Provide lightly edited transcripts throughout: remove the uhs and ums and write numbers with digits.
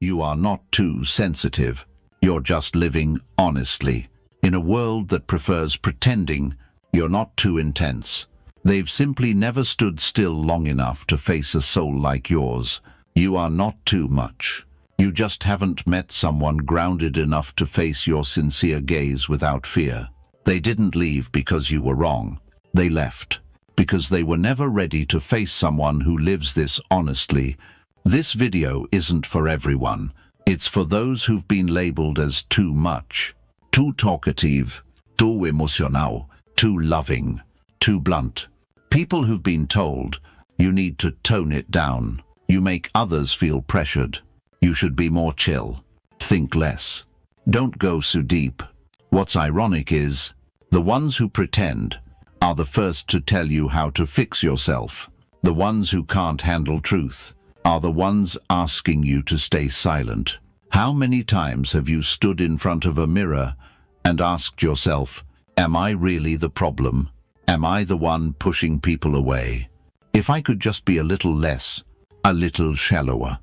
You are not too sensitive. You're just living honestly. In a world that prefers pretending, you're not too intense. They've simply never stood still long enough to face a soul like yours. You are not too much. You just haven't met someone grounded enough to face your sincere gaze without fear. They didn't leave because you were wrong. They left because they were never ready to face someone who lives this honestly. This video isn't for everyone. It's for those who've been labeled as too much, too talkative, too emotional, too loving, too blunt. People who've been told, you need to tone it down. You make others feel pressured. You should be more chill. Think less. Don't go so deep. What's ironic is, the ones who pretend are the first to tell you how to fix yourself. The ones who can't handle truth are the ones asking you to stay silent. How many times have you stood in front of a mirror and asked yourself, am I really the problem? Am I the one pushing people away? If I could just be a little less, a little shallower,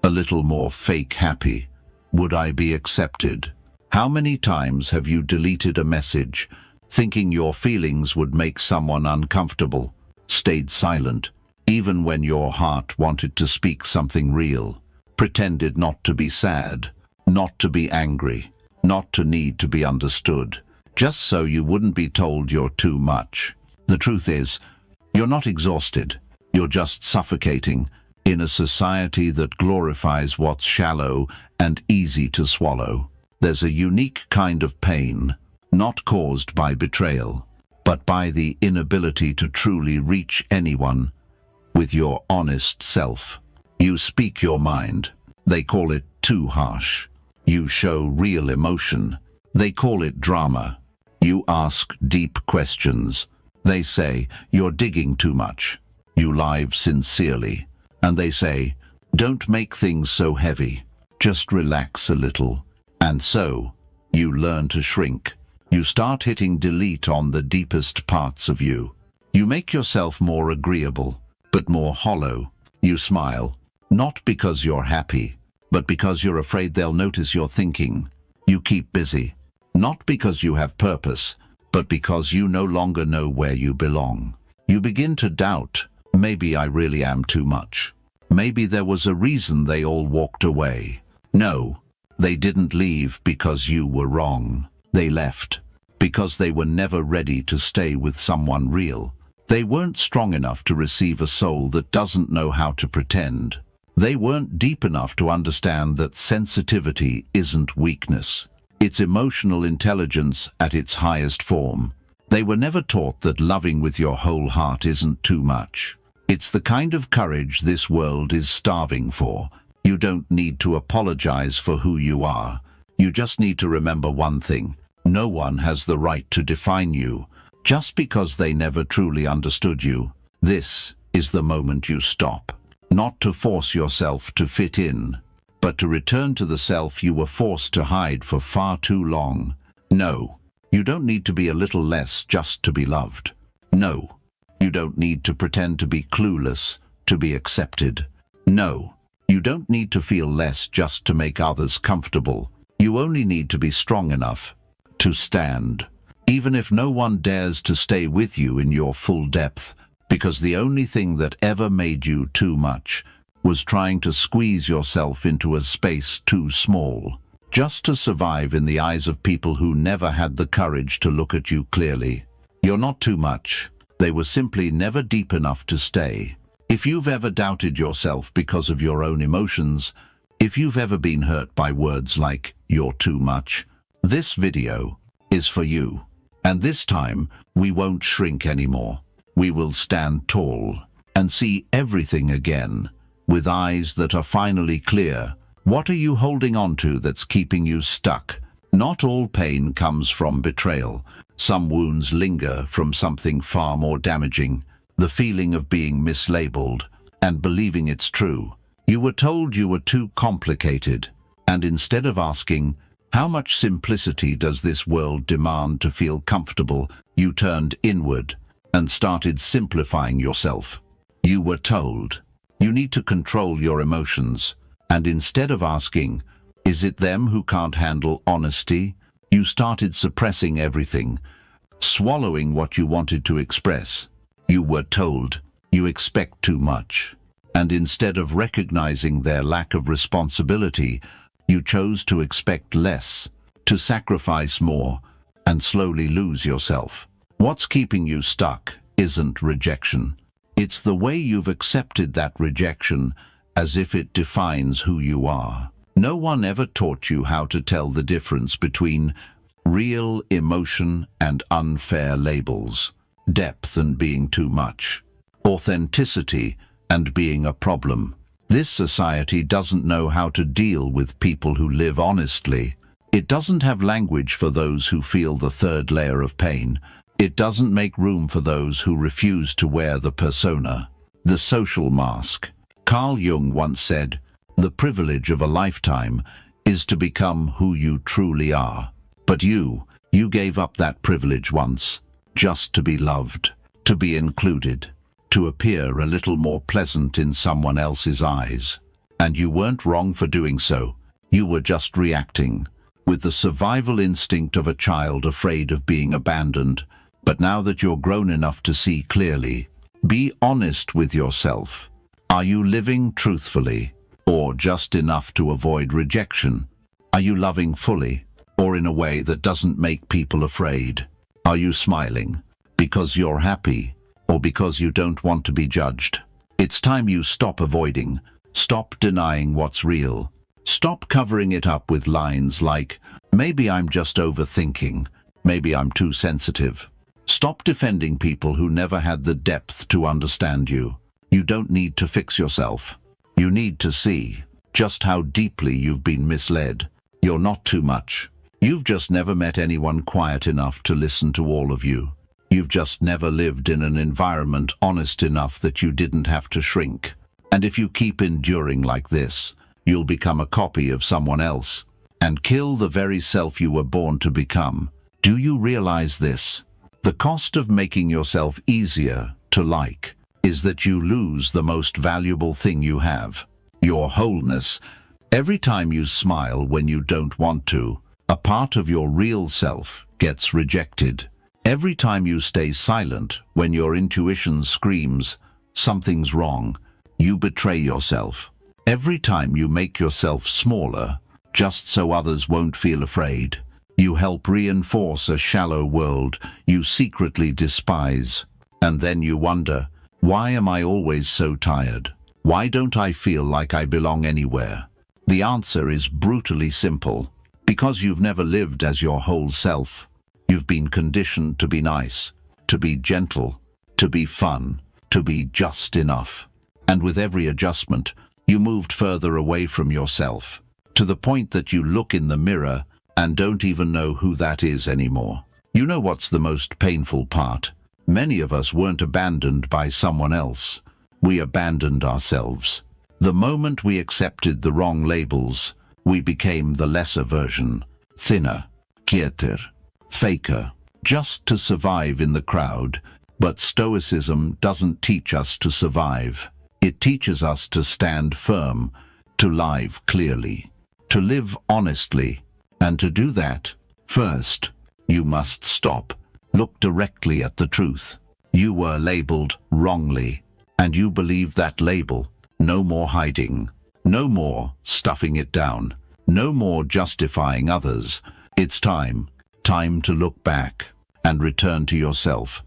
a little more fake happy, would I be accepted? How many times have you deleted a message, thinking your feelings would make someone uncomfortable, stayed silent, even when your heart wanted to speak something real, pretended not to be sad, not to be angry, not to need to be understood, just so you wouldn't be told you're too much? The truth is, you're not exhausted. You're just suffocating in a society that glorifies what's shallow and easy to swallow. There's a unique kind of pain, not caused by betrayal, but by the inability to truly reach anyone with your honest self. You speak your mind. They call it too harsh. You show real emotion. They call it drama. You ask deep questions. They say, you're digging too much. You lie sincerely. And they say, don't make things so heavy. Just relax a little. And so, you learn to shrink. You start hitting delete on the deepest parts of you. You make yourself more agreeable, but more hollow. You smile, not because you're happy, but because you're afraid they'll notice your thinking. You keep busy, not because you have purpose, but because you no longer know where you belong. You begin to doubt, maybe I really am too much. Maybe there was a reason they all walked away. No, they didn't leave because you were wrong. They left because they were never ready to stay with someone real. They weren't strong enough to receive a soul that doesn't know how to pretend. They weren't deep enough to understand that sensitivity isn't weakness. It's emotional intelligence at its highest form. They were never taught that loving with your whole heart isn't too much. It's the kind of courage this world is starving for. You don't need to apologize for who you are. You just need to remember one thing. No one has the right to define you just because they never truly understood you. This is the moment you stop. Not to force yourself to fit in, but to return to the self you were forced to hide for far too long. No, you don't need to be a little less just to be loved. No, you don't need to pretend to be clueless to be accepted. No, you don't need to feel less just to make others comfortable. You only need to be strong enough to stand, even if no one dares to stay with you in your full depth, because the only thing that ever made you too much was trying to squeeze yourself into a space too small, just to survive in the eyes of people who never had the courage to look at you clearly. You're not too much. They were simply never deep enough to stay. If you've ever doubted yourself because of your own emotions, if you've ever been hurt by words like, you're too much, this video is for you. And this time, we won't shrink anymore. We will stand tall and see everything again, with eyes that are finally clear. What are you holding on to that's keeping you stuck? Not all pain comes from betrayal. Some wounds linger from something far more damaging, the feeling of being mislabeled and believing it's true. You were told you were too complicated, and instead of asking, how much simplicity does this world demand to feel comfortable, you turned inward and started simplifying yourself. You were told, you need to control your emotions, And instead of asking, is it them who can't handle honesty? You started suppressing everything, swallowing what you wanted to express. You were told, you expect too much. And instead of recognizing their lack of responsibility, you chose to expect less, to sacrifice more, and slowly lose yourself. What's keeping you stuck isn't rejection. It's the way you've accepted that rejection as if it defines who you are. No one ever taught you how to tell the difference between real emotion and unfair labels, depth and being too much, authenticity and being a problem. This society doesn't know how to deal with people who live honestly. It doesn't have language for those who feel the third layer of pain. It doesn't make room for those who refuse to wear the persona, the social mask. Carl Jung once said, "The privilege of a lifetime is to become who you truly are." But you gave up that privilege once, just to be loved, to be included, to appear a little more pleasant in someone else's eyes. And you weren't wrong for doing so. You were just reacting, with the survival instinct of a child afraid of being abandoned. But now that you're grown enough to see clearly, be honest with yourself. Are you living truthfully, or just enough to avoid rejection? Are you loving fully, or in a way that doesn't make people afraid? Are you smiling because you're happy, or because you don't want to be judged? It's time you stop avoiding, stop denying what's real. Stop covering it up with lines like, maybe I'm just overthinking, maybe I'm too sensitive. Stop defending people who never had the depth to understand you. You don't need to fix yourself. You need to see just how deeply you've been misled. You're not too much. You've just never met anyone quiet enough to listen to all of you. You've just never lived in an environment honest enough that you didn't have to shrink. And if you keep enduring like this, you'll become a copy of someone else and kill the very self you were born to become. Do you realize this? The cost of making yourself easier to like is that you lose the most valuable thing you have, your wholeness. Every time you smile when you don't want to, a part of your real self gets rejected. Every time you stay silent when your intuition screams, something's wrong, you betray yourself. Every time you make yourself smaller, just so others won't feel afraid, you help reinforce a shallow world you secretly despise. And then you wonder, why am I always so tired? Why don't I feel like I belong anywhere? The answer is brutally simple. Because you've never lived as your whole self. You've been conditioned to be nice, to be gentle, to be fun, to be just enough. And with every adjustment, you moved further away from yourself, to the point that you look in the mirror and don't even know who that is anymore. You know what's the most painful part? Many of us weren't abandoned by someone else. We abandoned ourselves. The moment we accepted the wrong labels, we became the lesser version, thinner, quieter, faker, just to survive in the crowd. But Stoicism doesn't teach us to survive. It teaches us to stand firm, to live clearly, to live honestly. And to do that, first, you must stop. Look directly at the truth. You were labeled wrongly, and you believe that label. No more hiding. No more stuffing it down. No more justifying others. It's time to look back and return to yourself.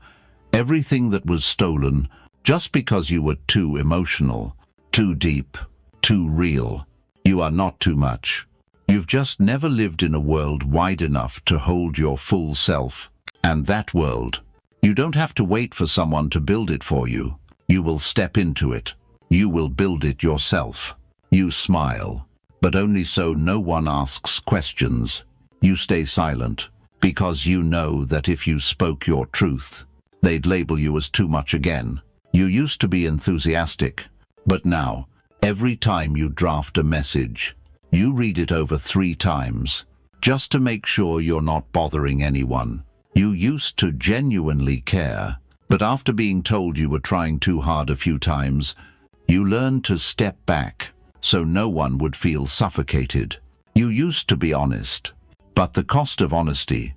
Everything that was stolen just because you were too emotional, too deep, too real. You are not too much. You've just never lived in a world wide enough to hold your full self. And that world, you don't have to wait for someone to build it for you. You will step into it. You will build it yourself. You smile, but only so no one asks questions. You stay silent, because you know that if you spoke your truth, they'd label you as too much again. You used to be enthusiastic, but now, every time you draft a message, you read it over 3 times, just to make sure you're not bothering anyone. You used to genuinely care, but after being told you were trying too hard a few times, you learned to step back, so no one would feel suffocated. You used to be honest, but the cost of honesty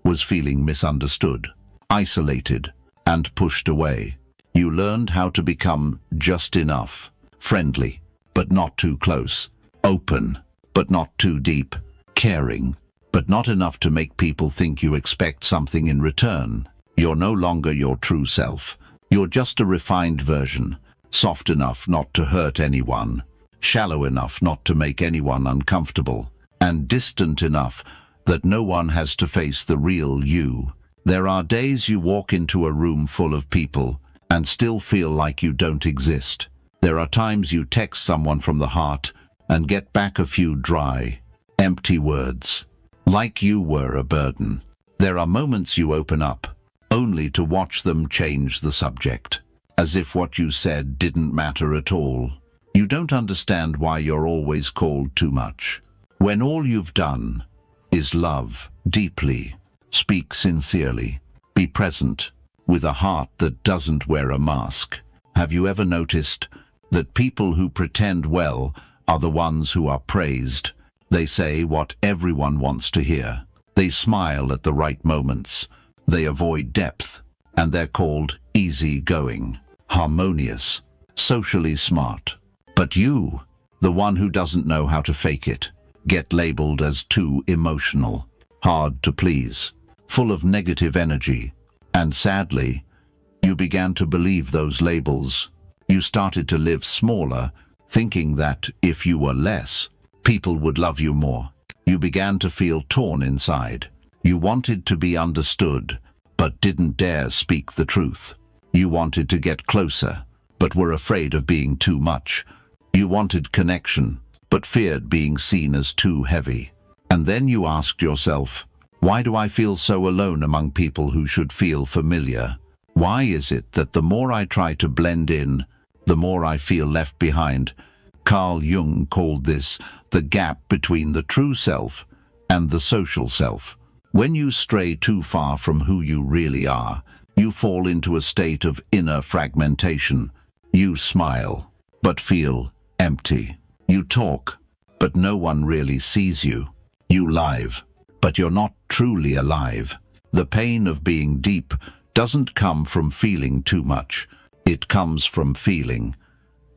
was feeling misunderstood, isolated, and pushed away. You learned how to become just enough, friendly, but not too close, open, but not too deep, caring, but not enough to make people think you expect something in return. You're no longer your true self. You're just a refined version, soft enough not to hurt anyone, shallow enough not to make anyone uncomfortable, and distant enough that no one has to face the real you. There are days you walk into a room full of people and still feel like you don't exist. There are times you text someone from the heart and get back a few dry, empty words, like you were a burden. There are moments you open up, only to watch them change the subject, as if what you said didn't matter at all. You don't understand why you're always called too much, when all you've done is love deeply, speak sincerely, be present, with a heart that doesn't wear a mask. Have you ever noticed that people who pretend well are the ones who are praised? They say what everyone wants to hear. They smile at the right moments. They avoid depth, and they're called easy-going, harmonious, socially smart. But you, the one who doesn't know how to fake it, get labeled as too emotional, hard to please, full of negative energy. And sadly, you began to believe those labels. You started to live smaller, thinking that if you were less, people would love you more. You began to feel torn inside. You wanted to be understood, but didn't dare speak the truth. You wanted to get closer, but were afraid of being too much. You wanted connection, but feared being seen as too heavy. And then you asked yourself, why do I feel so alone among people who should feel familiar? Why is it that the more I try to blend in, the more I feel left behind? Carl Jung called this the gap between the true self and the social self. When you stray too far from who you really are, you fall into a state of inner fragmentation. You smile, but feel empty. You talk, but no one really sees you. You live, but you're not truly alive. The pain of being deep doesn't come from feeling too much. It comes from feeling,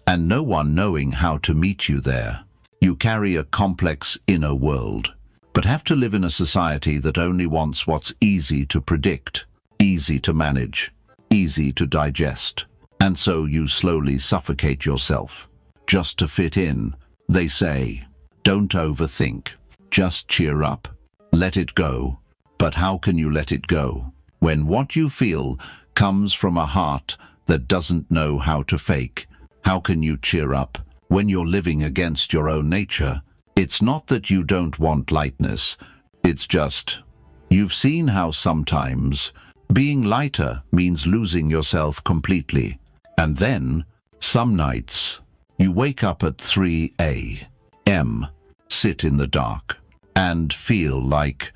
and no one knowing how to meet you there. You carry a complex inner world, but have to live in a society that only wants what's easy to predict, easy to manage, easy to digest. And so you slowly suffocate yourself, just to fit in. They say, don't overthink, just cheer up, let it go. But how can you let it go when what you feel comes from a heart that doesn't know how to fake? How can you cheer up when you're living against your own nature? It's not that you don't want lightness, it's just, you've seen how sometimes being lighter means losing yourself completely. And then, some nights, you wake up at 3 a.m., sit in the dark, and feel like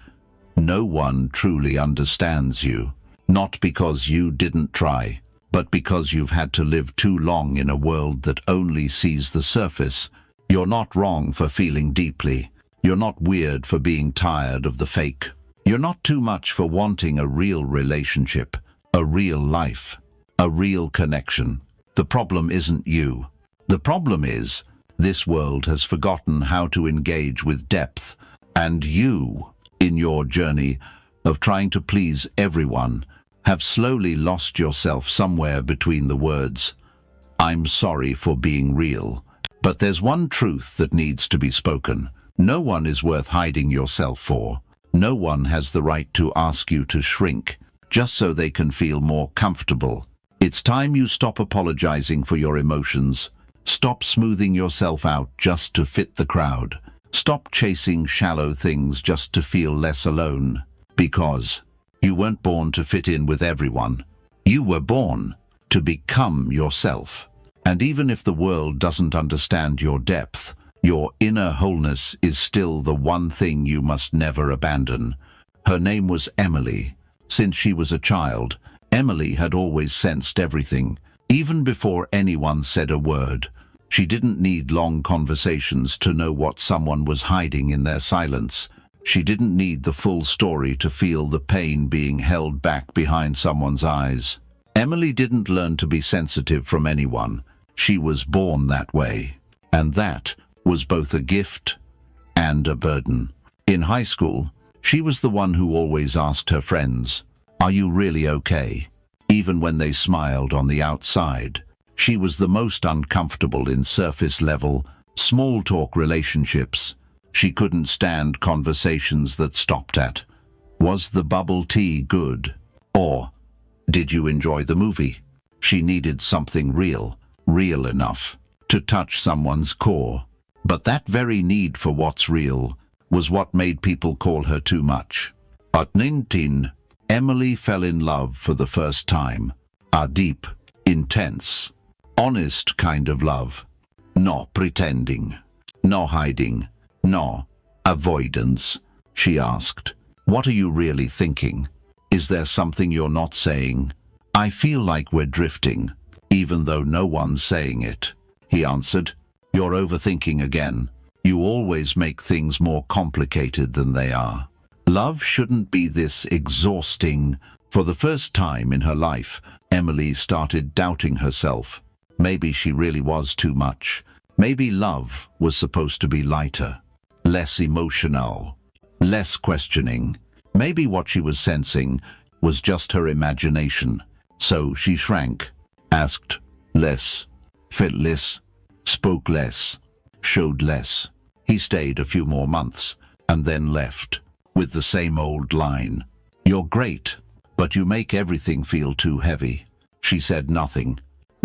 no one truly understands you. Not because you didn't try, but because you've had to live too long in a world that only sees the surface. You're not wrong for feeling deeply. You're not weird for being tired of the fake. You're not too much for wanting a real relationship, a real life, a real connection. The problem isn't you. The problem is, this world has forgotten how to engage with depth, and you, in your journey of trying to please everyone, have slowly lost yourself somewhere between the words, I'm sorry for being real. But there's one truth that needs to be spoken. No one is worth hiding yourself for. No one has the right to ask you to shrink, just so they can feel more comfortable. It's time you stop apologizing for your emotions. Stop smoothing yourself out just to fit the crowd. Stop chasing shallow things just to feel less alone. Because you weren't born to fit in with everyone. You were born to become yourself. And even if the world doesn't understand your depth, your inner wholeness is still the one thing you must never abandon. Her name was Emily. Since she was a child, Emily had always sensed everything. Even before anyone said a word, She didn't need long conversations to know what someone was hiding in their silence. She didn't need the full story to feel the pain being held back behind someone's eyes. Emily didn't learn to be sensitive from anyone. She was born that way. And that was both a gift and a burden. In high school, she was the one who always asked her friends, "Are you really okay?" Even when they smiled on the outside. She was the most uncomfortable in surface-level, small-talk relationships. She couldn't stand conversations that stopped at, "Was the bubble tea good?" or "Did you enjoy the movie?" She needed something real enough to touch someone's core. But that very need for what's real was what made people call her too much. At 19, Emily fell in love for the first time. A deep, intense, honest kind of love. No pretending, no hiding, no avoidance. She asked, "What are you really thinking? Is there something you're not saying? I feel like we're drifting, even though no one's saying it." He answered, "You're overthinking again. You always make things more complicated than they are. Love shouldn't be this exhausting." For the first time in her life, Emily started doubting herself. Maybe she really was too much. Maybe love was supposed to be lighter, less emotional, less questioning. Maybe what she was sensing was just her imagination. So she shrank, asked less, felt less, spoke less, showed less. He stayed a few more months and then left with the same old line, "You're great, but you make everything feel too heavy." She said nothing,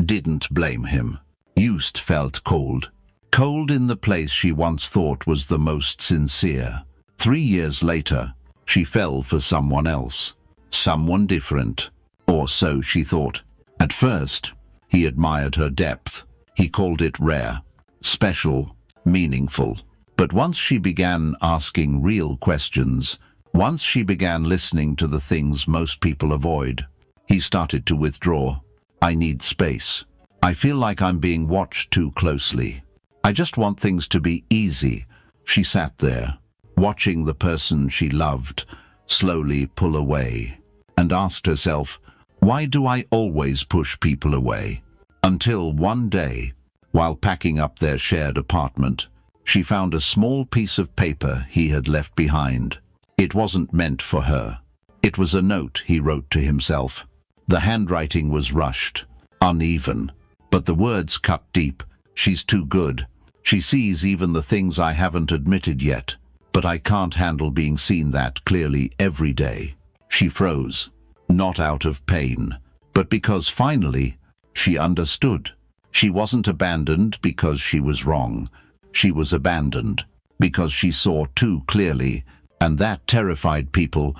didn't blame him. Just felt cold. Cold in the place she once thought was the most sincere. 3 years later, she fell for someone else. Someone different. Or so she thought. At first, he admired her depth. He called it rare, special, meaningful. But once she began asking real questions, once she began listening to the things most people avoid, he started to withdraw. "I need space. I feel like I'm being watched too closely. I just want things to be easy." She sat there, watching the person she loved slowly pull away, and asked herself, "Why do I always push people away?" Until one day, while packing up their shared apartment, she found a small piece of paper he had left behind. It wasn't meant for her. It was a note he wrote to himself. The handwriting was rushed, uneven, but the words cut deep. "She's too good. She sees even the things I haven't admitted yet. But I can't handle being seen that clearly every day." She froze, not out of pain, but because finally she understood. She wasn't abandoned because she was wrong. She was abandoned because she saw too clearly, and that terrified people.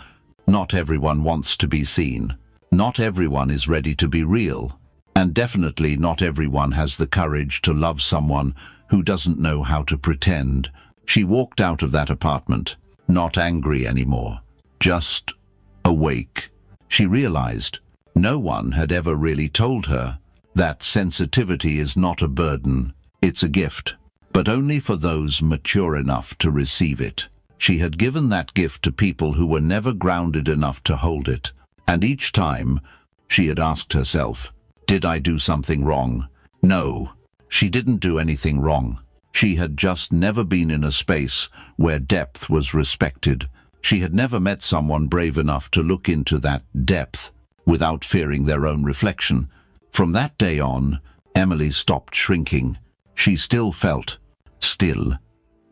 Not everyone wants to be seen. Not everyone is ready to be real. And definitely not everyone has the courage to love someone who doesn't know how to pretend. She walked out of that apartment, not angry anymore, just awake. She realized no one had ever really told her that sensitivity is not a burden, it's a gift, but only for those mature enough to receive it. She had given that gift to people who were never grounded enough to hold it. And each time, she had asked herself, "Did I do something wrong?" No, she didn't do anything wrong. She had just never been in a space where depth was respected. She had never met someone brave enough to look into that depth without fearing their own reflection. From that day on, Emily stopped shrinking. She still felt, still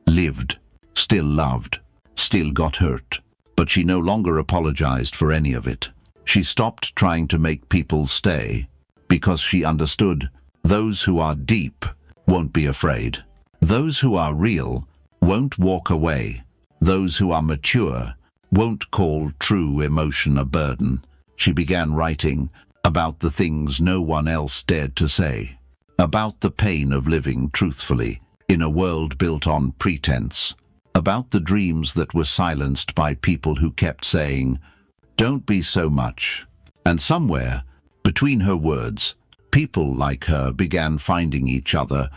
lived, still loved, still got hurt. But she no longer apologized for any of it. She stopped trying to make people stay, because she understood those who are deep won't be afraid. Those who are real won't walk away. Those who are mature won't call true emotion a burden. She began writing about the things no one else dared to say, about the pain of living truthfully in a world built on pretense, about the dreams that were silenced by people who kept saying, "Don't be so much." And somewhere, between her words, people like her began finding each other,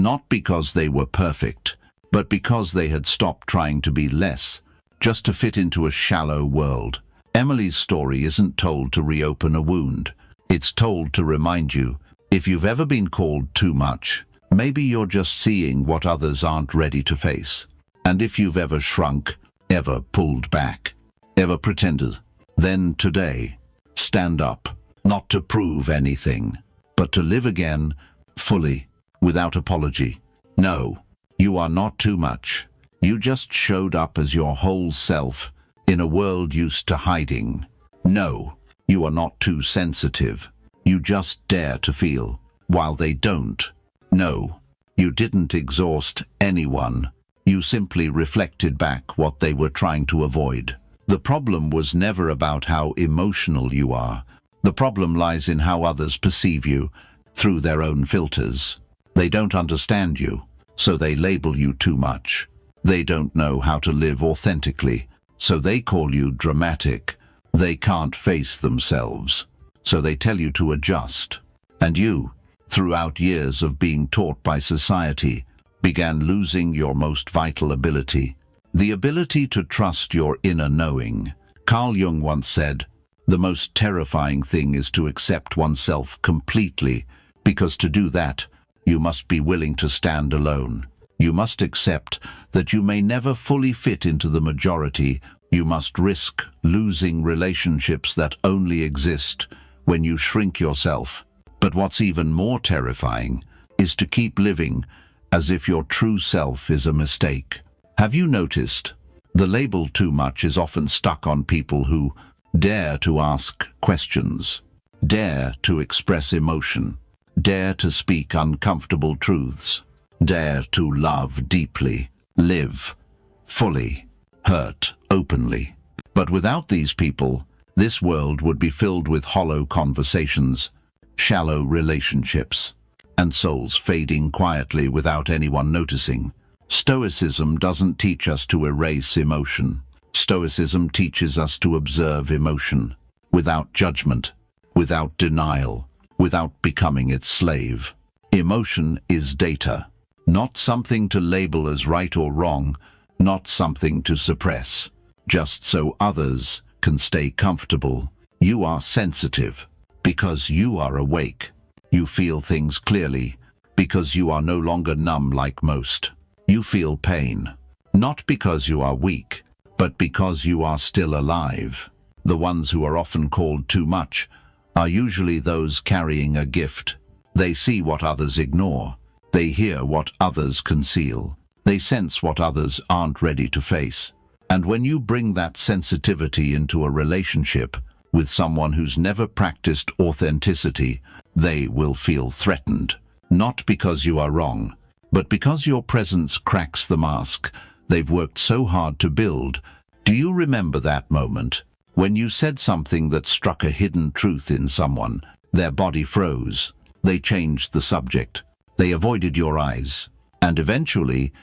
Not because they were perfect, but because they had stopped trying to be less, just to fit into a shallow world. Emily's story isn't told to reopen a wound. It's told to remind you, if you've ever been called too much, maybe you're just seeing what others aren't ready to face. And if you've ever shrunk, ever pulled back, ever pretended, then today, stand up, not to prove anything, but to live again, fully, without apology. No, you are not too much. You just showed up as your whole self in a world used to hiding. No, you are not too sensitive. You just dare to feel, while they don't. No, you didn't exhaust anyone. You simply reflected back what they were trying to avoid. The problem was never about how emotional you are. The problem lies in how others perceive you through their own filters. They don't understand you, so they label you too much. They don't know how to live authentically, so they call you dramatic. They can't face themselves, so they tell you to adjust. And you, throughout years of being taught by society, began losing your most vital ability, the ability to trust your inner knowing. Carl Jung once said, "The most terrifying thing is to accept oneself completely, because to do that, you must be willing to stand alone. You must accept that you may never fully fit into the majority. You must risk losing relationships that only exist when you shrink yourself. But what's even more terrifying is to keep living as if your true self is a mistake." Have you noticed? The label too much is often stuck on people who dare to ask questions, dare to express emotion, dare to speak uncomfortable truths, dare to love deeply, live fully, hurt openly. But without these people, this world would be filled with hollow conversations, shallow relationships, and souls fading quietly without anyone noticing. Stoicism doesn't teach us to erase emotion. Stoicism teaches us to observe emotion, without judgment, without denial, without becoming its slave. Emotion is data, not something to label as right or wrong, not something to suppress, just so others can stay comfortable. You are sensitive because you are awake. You feel things clearly because you are no longer numb like most. You feel pain, not because you are weak, but because you are still alive. The ones who are often called too much are usually those carrying a gift. They see what others ignore. They hear what others conceal. They sense what others aren't ready to face. And when you bring that sensitivity into a relationship with someone who's never practiced authenticity, they will feel threatened. Not because you are wrong, but because your presence cracks the mask they've worked so hard to build. Do you remember that moment when you said something that struck a hidden truth in someone? Their body froze. They changed the subject. They avoided your eyes. And eventually,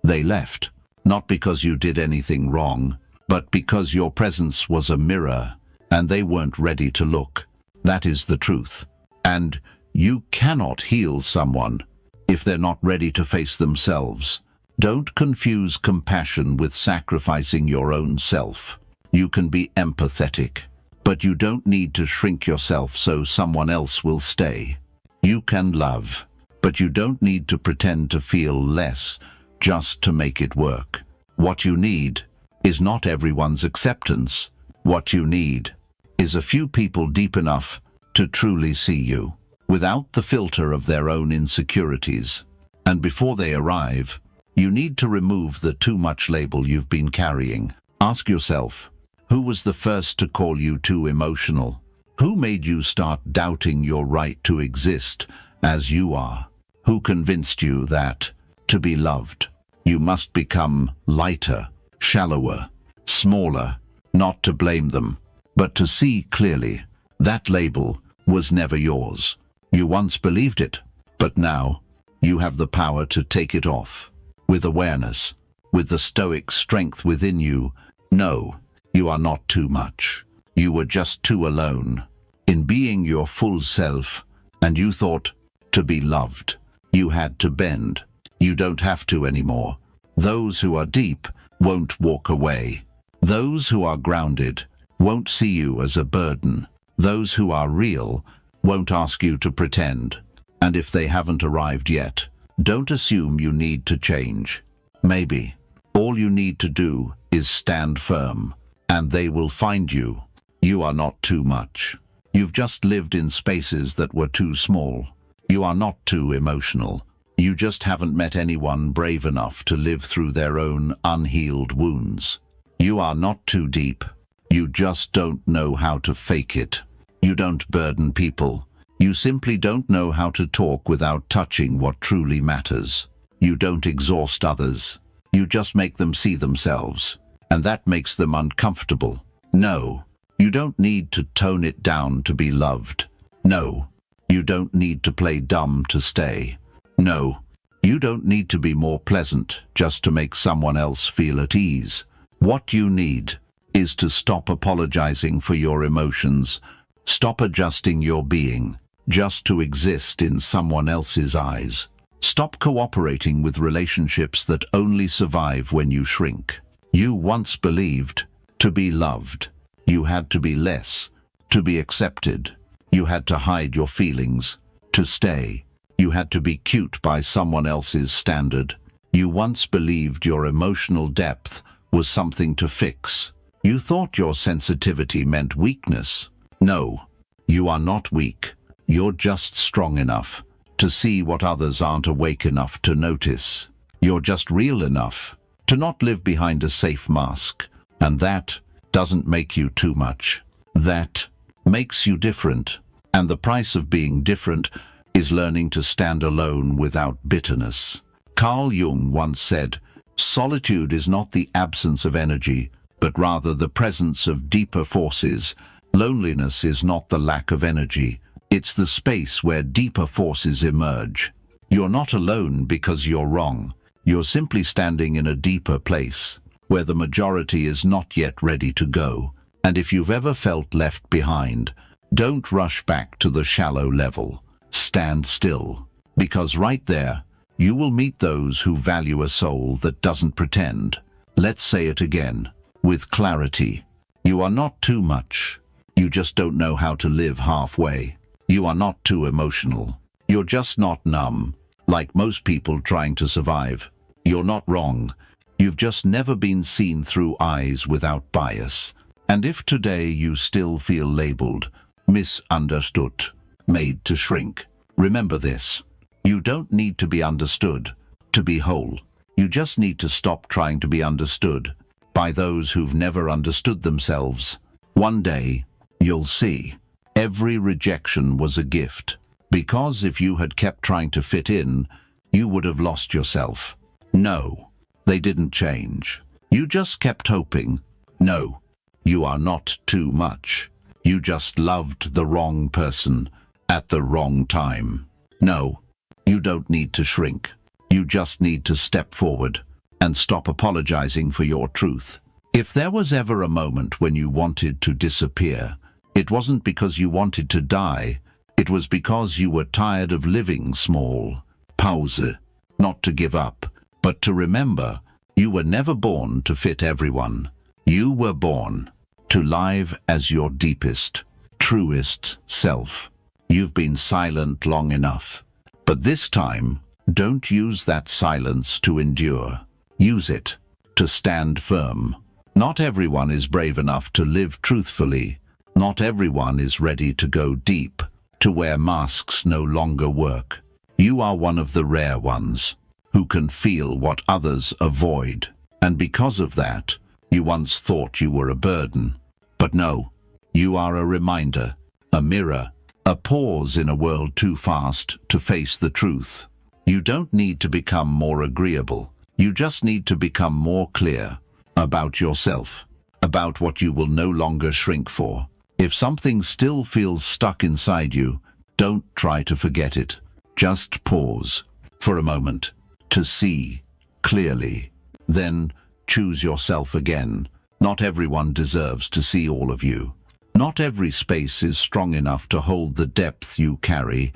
they left. Not because you did anything wrong, but because your presence was a mirror, and they weren't ready to look. That is the truth. And you cannot heal someone if they're not ready to face themselves. Don't confuse compassion with sacrificing your own self. You can be empathetic, but you don't need to shrink yourself so someone else will stay. You can love, but you don't need to pretend to feel less just to make it work. What you need is not everyone's acceptance. What you need is a few people deep enough to truly see you, without the filter of their own insecurities. And before they arrive, you need to remove the too much label you've been carrying. Ask yourself, who was the first to call you too emotional? Who made you start doubting your right to exist as you are? Who convinced you that, to be loved, you must become lighter, shallower, smaller? Not to blame them, but to see clearly. That label was never yours. You once believed it, but now you have the power to take it off. With awareness, with the stoic strength within you. No, you are not too much. You were just too alone in being your full self, and you thought, to be loved, you had to bend. You don't have to anymore. Those who are deep won't walk away. Those who are grounded won't see you as a burden. Those who are real won't ask you to pretend. And if they haven't arrived yet, don't assume you need to change. Maybe all you need to do is stand firm, and they will find you. You are not too much. You've just lived in spaces that were too small. You are not too emotional. You just haven't met anyone brave enough to live through their own unhealed wounds. You are not too deep. You just don't know how to fake it. You don't burden people. You simply don't know how to talk without touching what truly matters. You don't exhaust others. You just make them see themselves, and that makes them uncomfortable. No, you don't need to tone it down to be loved. No, you don't need to play dumb to stay. No, you don't need to be more pleasant just to make someone else feel at ease. What you need is to stop apologizing for your emotions. Stop adjusting your being just to exist in someone else's eyes. Stop cooperating with relationships that only survive when you shrink. You once believed to be loved, you had to be less, to be accepted. You had to hide your feelings, to stay. You had to be cute by someone else's standard. You once believed your emotional depth was something to fix. You thought your sensitivity meant weakness. No, you are not weak. You're just strong enough to see what others aren't awake enough to notice. You're just real enough to not live behind a safe mask. And that doesn't make you too much. That makes you different. And the price of being different is learning to stand alone without bitterness. Carl Jung once said, "Solitude is not the absence of energy, but rather the presence of deeper forces. Loneliness is not the lack of energy. It's the space where deeper forces emerge." You're not alone because you're wrong. You're simply standing in a deeper place, where the majority is not yet ready to go. And if you've ever felt left behind, don't rush back to the shallow level. Stand still, because right there, you will meet those who value a soul that doesn't pretend. Let's say it again, with clarity. You are not too much. You just don't know how to live halfway. You are not too emotional. You're just not numb, like most people trying to survive. You're not wrong. You've just never been seen through eyes without bias. And if today you still feel labeled, misunderstood, made to shrink, remember this. You don't need to be understood to be whole. You just need to stop trying to be understood by those who've never understood themselves. One day, you'll see. Every rejection was a gift, because if you had kept trying to fit in, you would have lost yourself. No, they didn't change. You just kept hoping. No, you are not too much. You just loved the wrong person at the wrong time. No, you don't need to shrink. You just need to step forward and stop apologizing for your truth. If there was ever a moment when you wanted to disappear, it wasn't because you wanted to die. It was because you were tired of living small. Pause. Not to give up, but to remember, you were never born to fit everyone. You were born to live as your deepest, truest self. You've been silent long enough. But this time, don't use that silence to endure. Use it to stand firm. Not everyone is brave enough to live truthfully. Not everyone is ready to go deep, to where masks no longer work. You are one of the rare ones who can feel what others avoid. And because of that, you once thought you were a burden. But no, you are a reminder, a mirror, a pause in a world too fast to face the truth. You don't need to become more agreeable. You just need to become more clear about yourself, about what you will no longer shrink for. If something still feels stuck inside you, don't try to forget it. Just pause for a moment to see clearly. Then choose yourself again. Not everyone deserves to see all of you. Not every space is strong enough to hold the depth you carry,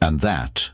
and that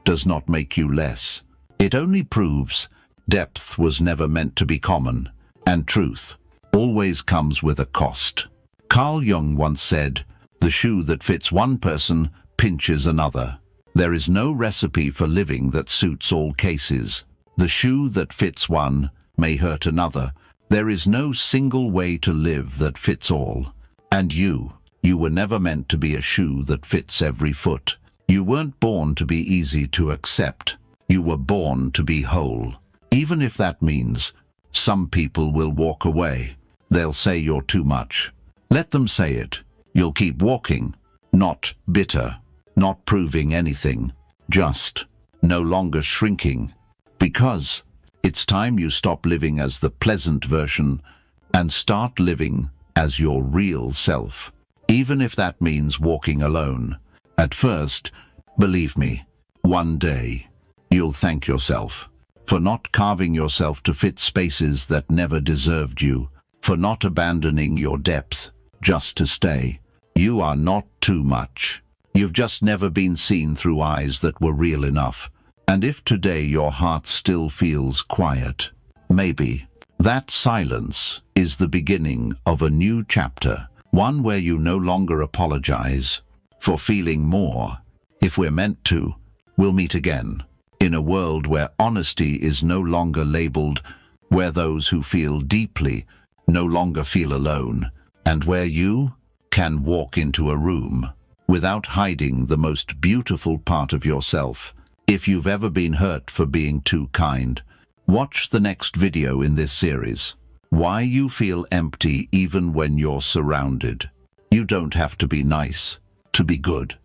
does not make you less. It only proves depth was never meant to be common, and truth always comes with a cost. Carl Jung once said, "The shoe that fits one person pinches another." There is no recipe for living that suits all cases. The shoe that fits one may hurt another. There is no single way to live that fits all. And you were never meant to be a shoe that fits every foot. You weren't born to be easy to accept. You were born to be whole. Even if that means some people will walk away. They'll say you're too much. Let them say it. You'll keep walking, not bitter, not proving anything, just no longer shrinking. Because it's time you stop living as the pleasant version and start living as your real self, even if that means walking alone. At first, believe me, one day you'll thank yourself for not carving yourself to fit spaces that never deserved you, for not abandoning your depth just to stay. You are not too much. You've just never been seen through eyes that were real enough. And if today your heart still feels quiet, maybe that silence is the beginning of a new chapter, one where you no longer apologize for feeling more. If we're meant to, we'll meet again, in a world where honesty is no longer labeled, where those who feel deeply no longer feel alone, and where you can walk into a room without hiding the most beautiful part of yourself. If you've ever been hurt for being too kind, watch the next video in this series. Why you feel empty even when you're surrounded. You don't have to be nice to be good.